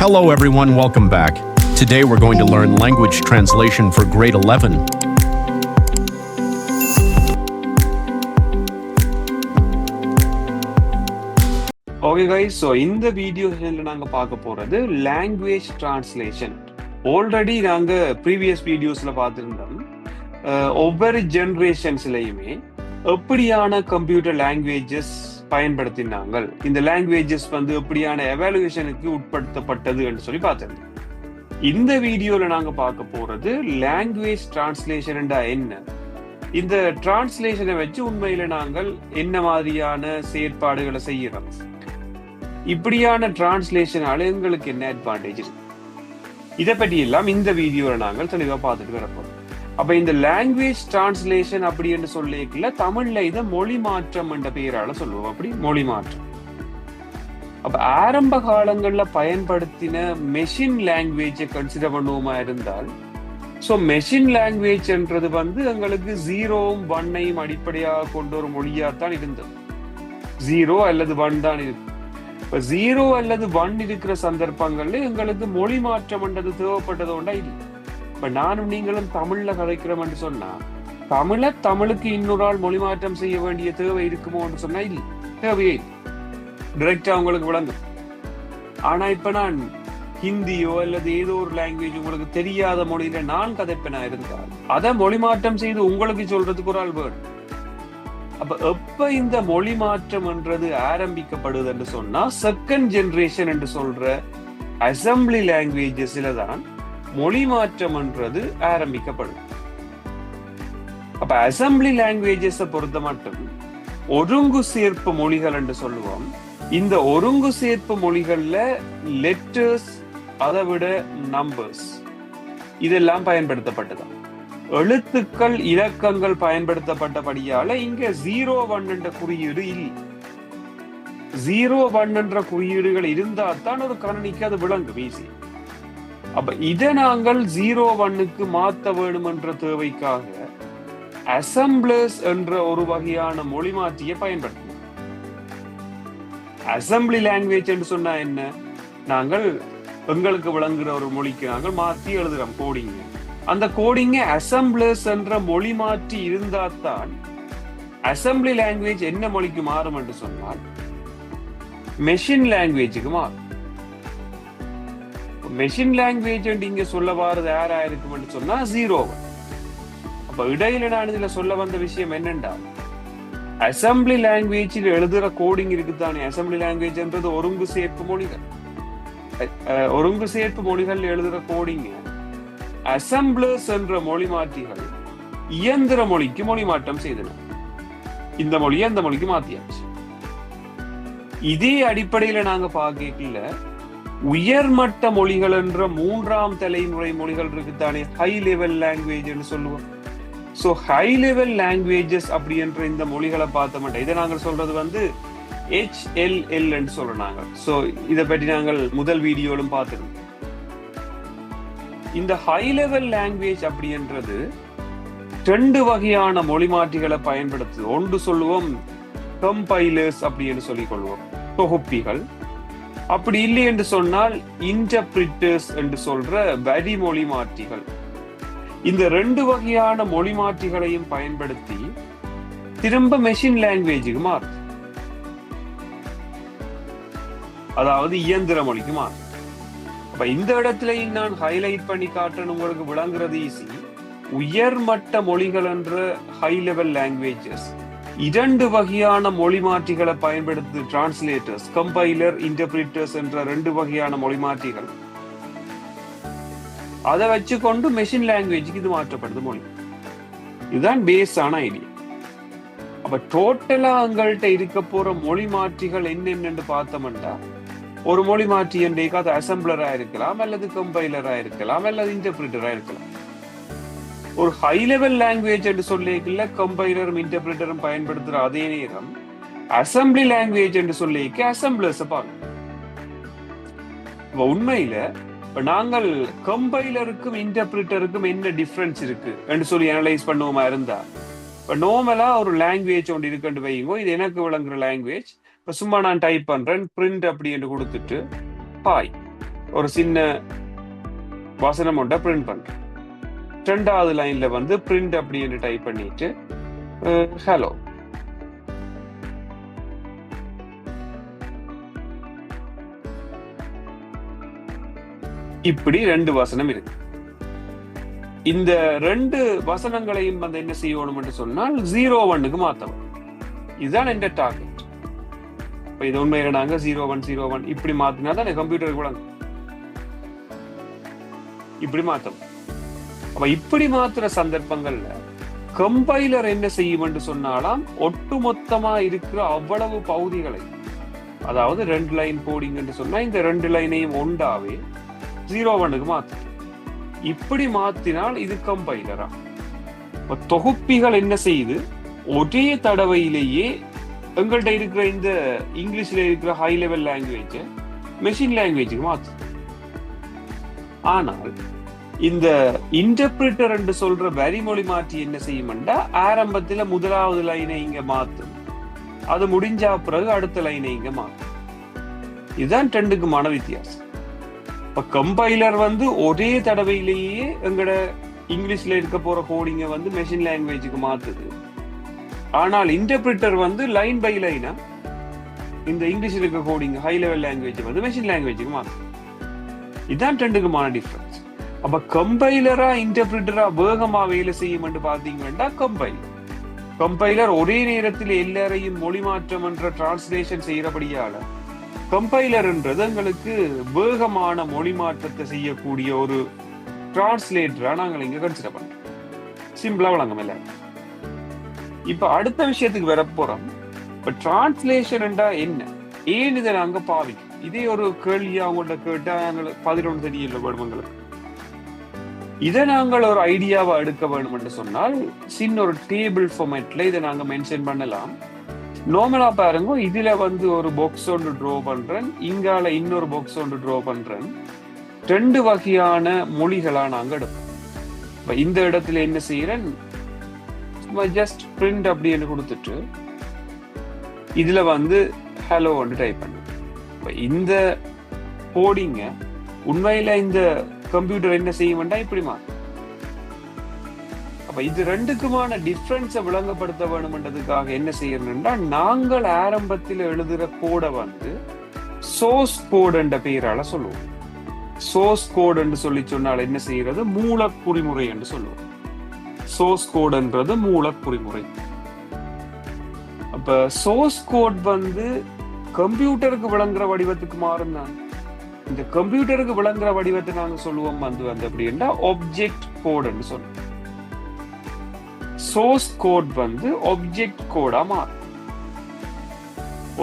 Hello everyone, welcome back. Today we're going to learn language translation for grade 11. Okay guys, so இந்த video செஷன்ல நாங்க பார்க்க போறது language translation. Already நாங்க previous வீடியோஸ்ல பார்த்திருந்தோம். ஒவ்வொரு ஜெனரேஷன்ஸ்லயுமே எப்படியான கம்ப்யூட்டர் லாங்குவேஜஸ் பயன்படுத்தினாங்க, இந்த லாங்குவேஜஸ் எப்படியான எவாலுவேஷனுக்கு உட்படுத்தப்பட்டது என்று சொல்லி பார்த்திருந்தோம். இந்த வீடியோல நாங்க பார்க்க போறது லாங்குவேஜ் டிரான்ஸ்லேஷன் என்ன, இந்த டிரான்ஸ்லேஷனை வச்சு உண்மையில நாங்கள் என்ன மாதிரியான செயற்பாடுகளை செய்யறோம், இப்படியான டிரான்ஸ்லேஷனால எங்களுக்கு என்ன அட்வான்டேஜ் இருக்கு, இதை பற்றி எல்லாம் இந்த வீடியோல நாங்கள் தெளிவா பார்த்துட்டு வரப்போம். அப்ப இந்த லாங்குவேஜ் டிரான்ஸ்லேஷன் அப்படி என்று சொல்லிக்கல, தமிழ்ல இதை மொழி மாற்றம் என்ற பெயரால சொல்லுவோம். அப்படி மொழி மாற்றம். அப்ப ஆரம்ப காலங்கள்ல பயன்படுத்தின மெஷின் லாங்குவேஜை கன்சிடர் பண்ணுவோமா இருந்தால், சோ மெஷின் லாங்குவேஜ் என்றது எங்களுக்கு 0வும் 1ஐயும் அடிப்படையாக கொண்ட ஒரு மொழியாத்தான் இருந்தது. 0 அல்லது 1 தான் இருக்கு. இப்ப 0 அல்லது 1 இருக்கிற சந்தர்ப்பங்கள்ல எங்களுக்கு மொழி மாற்றம் என்றது தேவைப்பட்டது ஒன்றா இல்லை. இப்ப நானும் நீங்களும் தமிழ்ல கதைக்கிறோம் என்று சொன்னா, தமிழுக்கு இன்னொரு ஆள் மொழி மாற்றம் செய்ய வேண்டிய தேவை இருக்குமோ என்று சொன்னா இல்லை, தேவையே டைரக்டா உங்களுக்கு விளங்கும். ஆனா இப்ப நான் ஹிந்தியோ அல்லது ஏதோ ஒரு லாங்குவேஜ் உங்களுக்கு தெரியாத மொழியில நான் கதைப்பேனா இருந்தால், அதை மொழி மாற்றம் செய்து உங்களுக்கு சொல்றதுக்கு ஒரு ஆள் வேணும். அப்ப எப்ப இந்த மொழி மாற்றம் என்றது ஆரம்பிக்கப்படுது என்று சொன்னா, செகண்ட் ஜெனரேஷன் என்று சொல்ற அசம்பிளி லாங்குவேஜஸ்ல தான் மொழி மாற்றம் என்றது ஆரம்பிக்கப்படும். அப்ப அசம்பிளி லாங்குவேஜஸ் பொறுத்த மட்டும் ஒருங்கு சேர்ப்பு மொழிகள் என்று சொல்லுவோம். இந்த ஒருங்கு சேர்ப்பு மொழிகள்ல லெட்டர்ஸ், அதை விட நம்பர்ஸ், இதெல்லாம் பயன்படுத்தப்பட்டதான். எழுத்துக்கள், இலக்கங்கள் பயன்படுத்தப்பட்டபடியால இங்க 0-1 என்ற குறியீடு இல்லை. 0-1 என்ற குறியீடுகள் இருந்தா தான் ஒரு கணினிக்கு அது விளங்கும் ஈஸி. அப்ப இதை நாங்கள் 0-1க்கு மாத்த வேணும் என்ற தேவைக்காக அசம்பிளர்ஸ் என்ற ஒரு வகையான மொழி மாற்றியை பயன்படுத்தணும். அசம்பிளி லாங்குவேஜ் என்று சொன்னா என்ன, நாங்கள் எங்களுக்கு விளங்குற ஒரு மொழிக்கு நாங்கள் மாற்றி எழுதுறோம் கோடிங். அந்த கோடிங்க அசம்பிளர்ஸ் என்ற மொழி மாற்றி இருந்தால்தான் அசம்பிளி லாங்குவேஜ் என்ன மொழிக்கு மாறும் என்று சொன்னால் மெஷின் லாங்குவேஜுக்கு மாறும். மெஷின் லாங்குவேஜ் இங்க சொல்ல வாரது யாரா இருக்கும் சொன்னா 0. அப்ப இடையில நான் இதுல சொல்ல வந்த விஷயம் என்னென்றா, அசம்பிளி லாங்குவேஜில் எழுதுற கோடிங் இருக்குதானே, அசம்பிளி லாங்குவேஜ் என்றது ஒருங்கு சேர்ப்பு மொழிகள். ஒருங்கு சேர்ப்பு மொழிகள் எழுதுற கோடிங் அசம்பிளர்ஸ் என்ற மொழி மாற்றிகள் இயந்திர மொழிக்கு மொழி மாற்றம் செய்தன. இந்த மொழியை அந்த மொழிக்கு மாத்தியாச்சு. இதே அடிப்படையில நாங்க பார்க்கல, உயர்மட்ட மொழிகள் என்ற 3ஆம் தலைமுறை மொழிகள் இருக்குதானே, ஹை லெவல் லாங்குவேஜ் என்று சொல்லுவோம். சோ ஹை லெவல் லாங்குவேஜஸ் அப்படி என்ற இந்த மொழிகளை பார்த்த மாட்டோம். இதை நாங்கள் சொல்றது HLL என்று சொல்றாங்க. சோ இதை பற்றி நாங்கள் முதல் வீடியோலும் பார்த்திருந்தோம். இந்த ஹை லெவல் லாங்குவேஜ் அப்படி என்றது 2 வகையான மொழி மாற்றிகளை பயன்படுத்துது. ஒன்று சொல்லுவோம் கம்பைலர்ஸ் அப்படி என்று சொல்லிக் கொள்வோம், தொகுப்பிகள். அப்படி இல்லை என்று சொன்னால் இன்டர்பிரிட்டர்ஸ் என்று சொல்ற வரி மொழி மாற்றிகள். இந்த 2 வகையான மொழி மாற்றிகளையும் பயன்படுத்தி திரும்ப மெஷின் லாங்குவேஜுக்கு மாறும், அதாவது இயந்திர மொழிக்கு மாறும். அப்ப இந்த இடத்துலயும் நான் ஹைலைட் பண்ணி காட்டுறேன், உங்களுக்கு விளங்குறது ஈஸி. உயர்மட்ட மொழிகள் என்ற ஹை லெவல் லாங்குவேஜஸ் 2 வகையான மொழி மாற்றிகளை பயன்படுத்து டிரான்ஸ்லேட்டர்ஸ், கம்பைலர், இன்டர்பிரிட்டர்ஸ் என்ற 2 வகையான மொழி மாற்றிகள். அதை வச்சுக்கொண்டு மெஷின் லாங்குவேஜுக்கு இது மாற்றப்படுது மொழி. இதுதான் பேஸ் ஆன ஐடியா. அப்ப டோட்டலா எங்கள்கிட்ட இருக்க போற மொழி மாற்றிகள் என்னென்னு பார்த்தோம்னா, ஒரு மொழி மாற்றி என்றைக்கு அது அசம்பிளரா இருக்கலாம், அல்லது கம்பைலரா இருக்கலாம், அல்லது இன்டர்பிரிட்டரா இருக்கலாம். ஒரு ஹை லெவல் லாங்குவேஜ் என்று சொல்லிக்கல கம்பைலரும் இன்டர்பிரிட்டரும் பயன்படுத்துற அதே நேரம் அசம்பிளி லாங்குவேஜ் என்று சொல்லிக்க அசம்பிளர்ஸ் பார்க்கணும். உண்மையில நாங்கள் கம்பைலருக்கும் இன்டர்பிரிட்டருக்கும் என்ன டிஃபரன்ஸ் இருக்கு என்று சொல்லி அனலைஸ் பண்ணுவோமா இருந்தா, இப்ப நார்மலா ஒரு லாங்குவேஜ் ஒன்று இருக்குன்னு வைங்க, இது எனக்கு விளங்குற லாங்குவேஜ். இப்ப சும்மா நான் டைப் பண்றேன், பிரிண்ட் அப்படி என்று கொடுத்துட்டு ஹாய் ஒரு சின்ன வசனம் ஒன்றை பிரிண்ட் பண்றேன். 2வது லைன்ல வந்து பிரிண்ட் அப்படின்னு டைப் பண்ணிட்டு ஹலோ. இப்படி 2 வசனம் இருக்கு. இந்த 2 வசனங்களையும் வந்து என்ன செய்யணும் என்று சொன்னால் 01க்கு மாத்தணும். இதுதான் என்ற டார்கெட். இப்ப இது உண்மையில நாங்க 0101 இப்படி மாத்தினா தான் கம்ப்யூட்டருக்கு விளங்கும். இப்படி மாத்தணும். அப்ப இப்படி மாத்துற சந்தர்ப்பங்கள்ல கம்பைலர் என்ன செய்யும் என்று சொன்னாலாம் ஒட்டுமொத்தமா இருக்கிற அவ்வளவு பகுதிகளை, அதாவது 2 லைன் கோடிங் என்று சொன்னா இந்த 2 லைனையும் ஒன்றாவே 01க்கு மாத்து. இப்படி மாத்தினால் இது கம்பைலரா. தொகுப்பிகள் என்ன செய்யுது, ஒரே தடவையிலேயே எங்கள்கிட்ட இருக்கிற இந்த இங்கிலீஷ்ல இருக்கிற ஹை லெவல் லாங்குவேஜ் மெஷின் லாங்குவேஜுக்கு மாத்து. ஆனால் இந்த இன்டர்பிரிட்டர் என்று சொல்ற வரிமொழி மாற்றி என்ன செய்யும்டா, ஆரம்பத்துல 1வது லைனை இங்க மாத்தும், அது முடிஞ்சா பிறகு அடுத்த லைனை இங்க மாத்தும். இதுதான் 2க்குமான வித்தியாசம். இப்ப கம்பைலர் வந்து ஒரே தடவையிலேயே எங்கட இங்கிலீஷ்ல இருக்க போற கோடிங்க வந்து மெஷின் லாங்குவேஜுக்கு மாத்துது. ஆனால் இன்டர்பிரிட்டர் வந்து லைன் பை லைனா இந்த இங்கிலீஷ்ல இருக்க கோடிங் ஹை லெவல் லாங்குவேஜ் வந்து மெஷின் லாங்குவேஜுக்கு மாத்துது. இதுதான் 2க்குமான டிஃபரன்ஸ். அப்ப கம்பைலரா இன்டர்பிரிட்டரா வேகமா வேலை செய்யும் என்று பாத்தீங்கன்னா கம்பைலர் ஒரே நேரத்தில் எல்லாரையும் மொழி மாற்றம் என்ற டிரான்ஸ்லேஷன் செய்யறபடியால கம்பைலர்ன்றது எங்களுக்கு வேகமான மொழி மாற்றத்தை செய்யக்கூடிய ஒரு டிரான்ஸ்லேட்டரா நாங்கள் இங்க கன்சிடர் பண்றோம். சிம்பிளா வழங்கும் இல்ல. இப்ப அடுத்த விஷயத்துக்கு வர போறோம். இப்ப டிரான்ஸ்லேஷன் என்ன, ஏன் இதை நாங்க பாவிக்கும்? இதே ஒரு கேள்வியா அவங்கள்ட்ட கேட்டா நாங்கள் 11 தெரியல வேணுமங்களுக்கு. இதை நாங்கள் ஒரு ஐடியாவை எடுக்க வேணும் என்று சொன்னால் சின்ன ஒரு டேபிள் ஃபார்மேட்ல இதை நாங்க மென்ஷன் பண்ணலாம். நார்மலா பாருங்க, இதுல வந்து ஒரு பாக்ஸ் ஒன்று ட்ரா பண்றேன், இங்கால இன்னொரு பாக்ஸ் ஒன்று ட்ரா பண்றேன். 2 வகையான மொழிகளா நாங்க எடுப்போம். இந்த இடத்துல என்ன செய்யறேன், ஜஸ்ட் பிரிண்ட் அப்படின்னு கொடுத்துட்டு இதுல வந்து ஹலோ வந்து டைப் பண்ணுவேன். இந்த கோடிங்க உண்மையில இந்த கம்ப்யூட்டர் என்ன செய்யும்டா இப்படி மாறும். அப்ப இது 2க்குமான டிஃபரன்ஸை விளங்கப்படுத்த வேணும்ன்றதுக்காக என்ன செய்யணும்னா, நாங்கள் ஆரம்பத்தில் எழுதுற கோடை வந்து சோர்ஸ் கோட் என்ற பெயரால சொல்லுவோம். சோர்ஸ் கோட் என்று சொல்லி சொன்னால் என்ன செய்யறது, மூலக்குறிமுறை என்று சொல்லுவோம். சோர்ஸ் கோட்ன்றது மூலக்குறிமுறை. அப்ப சோர்ஸ் கோட் வந்து கம்ப்யூட்டருக்கு விளங்குற வடிவத்துக்கு மாறும் தான். இந்த கம்ப்யூட்டருக்கு விளங்குற வடிவத்தை நாங்க சொல்லுவோம் வந்து அப்படின்னா ஆப்ஜெக்ட் கோட்னு சொல்லுவோம். சோர்ஸ் கோட் வந்து ஆப்ஜெக்ட் கோடா மாறும்.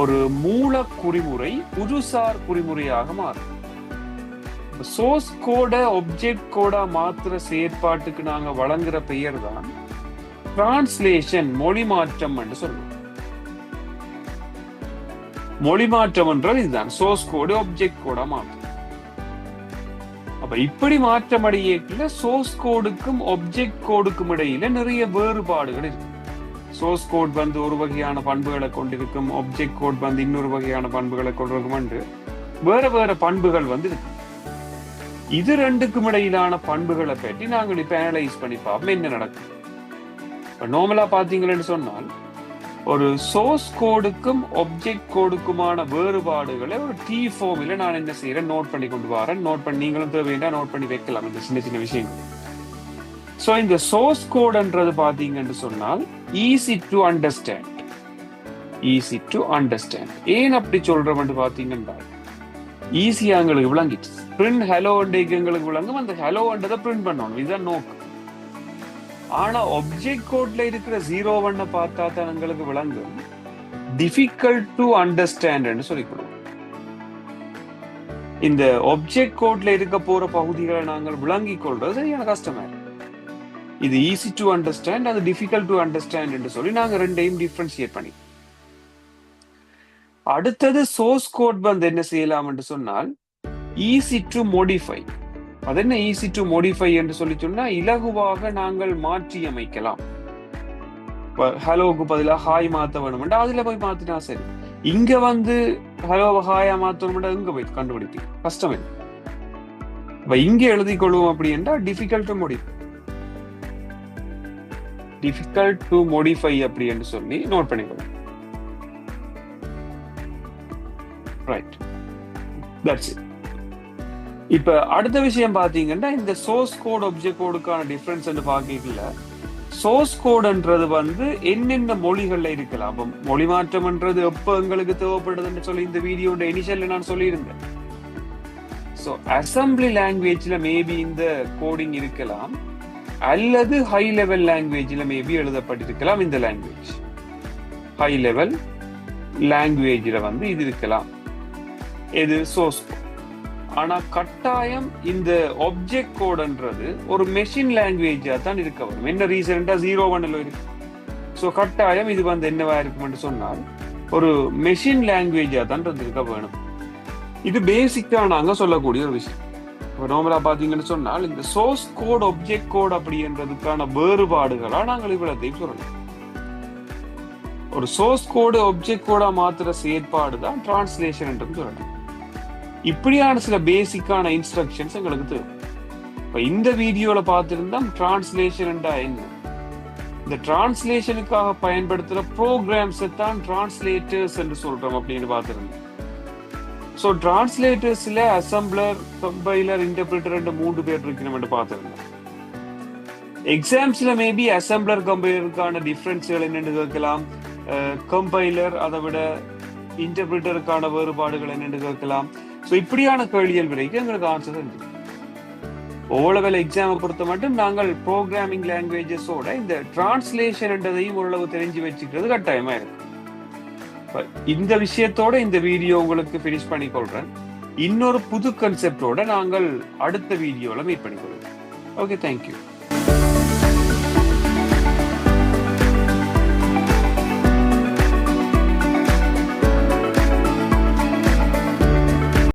ஒரு மூல குறிமுறை புதுசார் குறிமுறையாக மாறும். சோர்ஸ் கோட ஆப்ஜெக்ட் கோடா மாத்திர செயற்பாட்டுக்கு நாங்க வழங்குற பெயர் தான் டிரான்ஸ்லேஷன், மொழி மாற்றம் என்று சொல்லுவோம். மொழி மாற்றம் என்றால் இதுதான் சோர்ஸ் கோடு ஆப்ஜெக்ட் கோடா மாற்றும். அப்ப இப்படி மாற்றம் அடையல சோர்ஸ் கோடுக்கும் ஆப்ஜெக்ட் கோடுக்கும் இடையில நிறைய வேறுபாடுகள் இருக்கு. சோர்ஸ் கோட் வந்து ஒரு வகையான பண்புகளை கொண்டிருக்கும், ஆப்ஜெக்ட் கோட் வந்து இன்னொரு வகையான பண்புகளை கொண்டிருக்கும் என்று வேற வேற பண்புகள் வந்து இருக்கு. இது 2க்கும் இடையிலான பண்புகளை பற்றி நாங்கள் இப்ப அனலைஸ் பண்ணி பார்ப்போம் என்ன நடக்கும். இப்ப நார்மலா பாத்தீங்கன்னு சொன்னால் ஒரு சோர்ஸ் கோடுக்கும் ஆப்ஜெக்ட் கோடுக்குமான வேறுபாடுகளை ஒரு டி ஃபார்மில நான் என்ன செய்யறேன், நோட் பண்ணி கொண்டு வரேன். நோட் பண்ணி நீங்களும் தேவையா நோட் பண்ணி வைக்கலாம் இந்த சின்ன சின்ன விஷயங்கள். சோ இந்த சோர்ஸ் கோட்ன்றது பாத்தீங்கன்னு சொன்னால் easy to understand. Easy to understand ஏன் அப்படி சொல்றோம்னு பாத்தீங்கன்னா, ஈஸியா எங்களுக்கு விளங்கிச்சு. பிரிண்ட் ஹலோ எங்களுக்கு விளங்கும், அந்த ஹலோன்றதை பிரிண்ட் பண்ணணும், இதுதான் நோக்கம். ஆனா ஆப்ஜெக்ட் கோட்ல இருக்கிற 01 பார்த்தா தான் எங்களுக்கு விளங்கும். டிஃபிகல்ட் டு அண்டர்ஸ்டாண்ட் சொல்லி கொடுக்கும். இந்த ஆப்ஜெக்ட் கோட்ல இருக்க போற பகுதிகளை நாங்கள் விளங்கிக் கொள்றது சரியான கஷ்டமா இருக்கு. இது ஈஸி டு அண்டர்ஸ்டாண்ட், அது டிஃபிகல்ட் டு அண்டர்ஸ்டாண்ட் என்று சொல்லி நாங்க 2ஐயும் டிஃபரன்ஷியேட் பண்ணி. அடுத்தது சோர்ஸ் கோட் வந்து என்ன செய்யலாம் என்று சொன்னால் ஈஸி டு மோடிஃபை. அது என்ன ஈஸி டு மோடிஃபை என்று சொல்லி சொன்னா இலகுவாக நாங்கள் மாற்றி அமைக்கலாம். ஹலோவுக்கு பதிலாக ஹாய் மாத்த வேணும்டா அதுல போய் மாத்தினா சரி. இங்க வந்து ஹலோ ஹாயா மாத்தணும்டா எங்க போய் கண்டுபிடிப்பீங்க, கஷ்டம் இல்லை. இப்ப இங்க எழுதி கொள்வோம் அப்படின்னா difficult to modify, difficult to modify அப்படின்னு சொல்லி நோட் பண்ணிக்கணும். Right, that's it. இப்ப அடுத்த விஷயம் பாத்தீங்கன்னா இந்த சோர்ஸ் கோட் ஆப்ஜெக்ட் கோடுக்கான டிஃபரன்ஸ் பாக்கல. சோர்ஸ் கோடுன்றது வந்து என்னென்ன மொழிகள்ல இருக்கலாம். அப்ப மொழி மாற்றம்ன்றது எப்ப எங்களுக்கு தேவைப்படுதுன்னு சொல்லி இந்த வீடியோட இனிஷியல்ல நான் சொல்லியிருந்தேன். ஸோ அசம்பிளி லாங்குவேஜ்ல மேபி இந்த கோடிங் இருக்கலாம், அல்லது ஹை லெவல் லாங்குவேஜ்ல மேபி எழுதப்பட்டிருக்கலாம். இந்த லாங்குவேஜ் ஹை லெவல் லாங்குவேஜ்ல வந்து இது இருக்கலாம், இது சோர்ஸ் கோட். ஆனா கட்டாயம் இந்த ஆப்ஜெக்ட் கோடுன்றது ஒரு மெஷின் லாங்குவேஜா தான் இருக்க வரும். என்ன ரீசன்டா 0-1 இருக்கு. ஸோ கட்டாயம் இது வந்து என்னவா இருக்கும்னு சொன்னால் ஒரு மெஷின் லாங்குவேஜா தான் இருக்க வேணும். இது பேசிக்கா நாங்க சொல்லக்கூடிய ஒரு விஷயம். இப்போ நார்மலா பாத்தீங்கன்னு சொன்னால் இந்த சோர்ஸ் கோட் ஆப்ஜெக்ட் கோட் அப்படின்றதுக்கான வேறுபாடுகளா நாங்கள் இவ்வளத்தையும் சொல்லலாம். ஒரு சோர்ஸ் கோடு ஆப்ஜெக்ட் கோடா மாத்திர செயற்பாடு தான் டிரான்ஸ்லேஷன் சொல்லலாம். இப்படியான சில பேசிக்கான இன்ஸ்ட்ரக்ஷன்ஸ் எங்களுக்கு தேவை. இப்ப இந்த வீடியோல பார்த்திருந்தா டிரான்ஸ்லேஷன் என்ன, இந்த டிரான்ஸ்லேஷனுக்காக பயன்படுத்துற ப்ரோக்ராம்ஸ் தான் டிரான்ஸ்லேட்டர்ஸ் என்று சொல்றோம் அப்படின்னு பார்த்திருந்தோம். ஸோ டிரான்ஸ்லேட்டர்ஸ்ல அசம்பிளர், கம்பைலர், இன்டர்பிரிட்டர் 3 பேர் இருக்கணும் பார்த்திருந்தோம். எக்ஸாம்ஸ்ல மேபி அசம்பிளர் கம்பைலருக்கான டிஃபரன்ஸ்கள் என்னன்னு கேட்கலாம், கம்பைலர் அதை விட இன்டர்பிரிட்டருக்கான வேறுபாடுகள் என்னன்னு கேட்கலாம். ஸோ இப்படியான கேள்விகள் வரைக்கும் எங்களுக்கு ஆன்சர் இருக்கு. ஓலெவல் எக்ஸாமை பொறுத்த மட்டும் நாங்கள் ப்ரோக்ராமிங் லாங்குவேஜஸோட இந்த டிரான்ஸ்லேஷன்ன்றதையும் ஓரளவு தெரிஞ்சு வச்சுக்கிறது கட்டாயமா இருக்கு. இந்த விஷயத்தோட இந்த வீடியோ உங்களுக்கு ஃபினிஷ் பண்ணிக்கொள்றேன். இன்னொரு புது கன்செப்டோட நாங்கள் அடுத்த வீடியோல மீட் பண்ணிக்கொள்வோம். Okay, thank you.